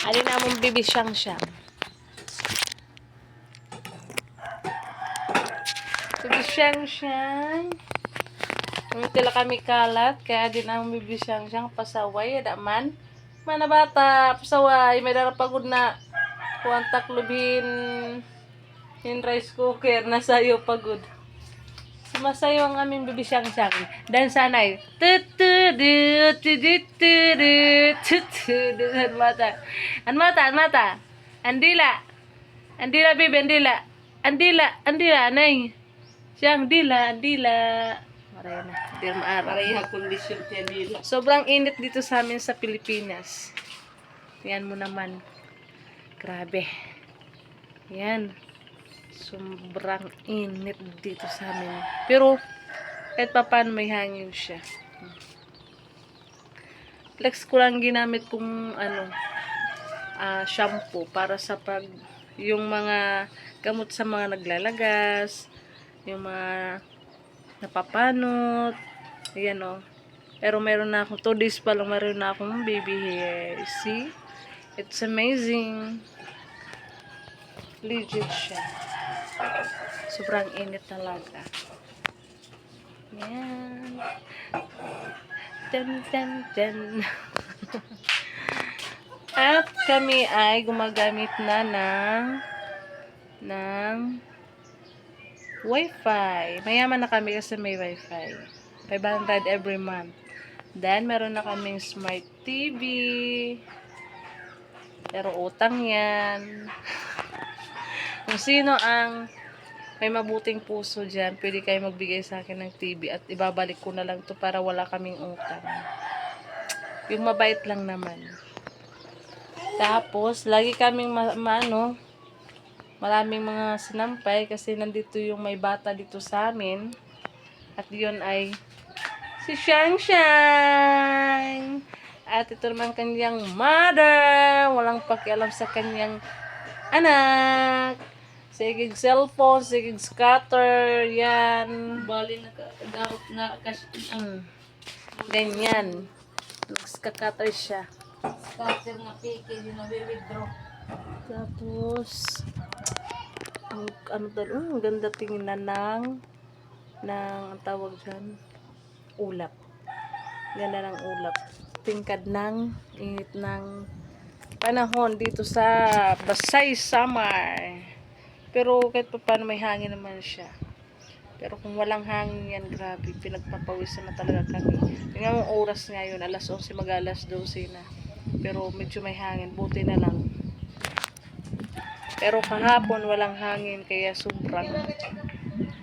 Alin na mong bibi siyang. Bibi siyang. Kung tila kami kalat, kaya din ang bibi siyang pasaway, man. Mana bata, pasaway, may darapagod na kuwantak lubhin in rice cooker, nasa iyo pagod. Sumasayo ang aming bibi siyang. Dan sanay. Mata. Andila bibi, andila, nay. Siyang dila. Maray na, dir maara. Pareha kondisyon niya nila. Sobrang init dito sa amin sa Pilipinas. Yan mo naman. Grabe. Yan. Sobrang init dito sa amin. Pero, kahit pa paano may hangin siya. Flex ko lang ginamit kong shampoo para sa yung mga gamot sa mga naglalagas, yung mga napapanot, ayan o. Pero meron na akong, 2 days pa lang meron na akong baby hair. See? It's amazing. Legit siya. Sobrang init talaga. Yan. Ten. At kami ay gumagamit na ng Wi-Fi. Mayaman na kami kasi may Wi-Fi. 500 every month. Then, meron na kaming smart TV. Pero utang yan. Kung sino ang may mabuting puso dyan, pwede kayo magbigay sa akin ng TV at ibabalik ko na lang to para wala kaming utang. Yung mabait lang naman. Tapos, lagi kaming maraming mga sinampay kasi nandito yung may bata dito sa amin. At yun ay si Shang. At ito naman kanyang mother. Walang pakialam sa kanyang anak. Sigig cellphone, sigig scatter. Yan. Bali na Ganyan. Nagskakatter siya. scatter na piki, di na withdraw. Tapos, ganda tingnan ng ang tawag dyan, ulap. Ganda ng ulap. Tingkad ng init ng panahon dito sa Basay Summer. Pero kahit pa paano may hangin naman siya. Pero kung walang hangin yan, grabe, pinagpapawisan na talaga kami. Tingnan mo oras ngayon, alas 11 mag-alas 12 na. Pero medyo may hangin, buti na lang. Pero kahapon walang hangin, kaya sobrang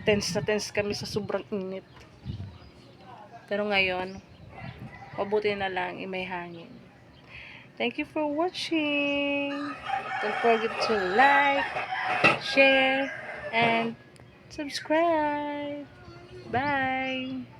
tense kami sa sobrang init. Pero ngayon, mabuti na lang, may hangin. Thank you for watching. Don't forget to like, share, and subscribe. Bye!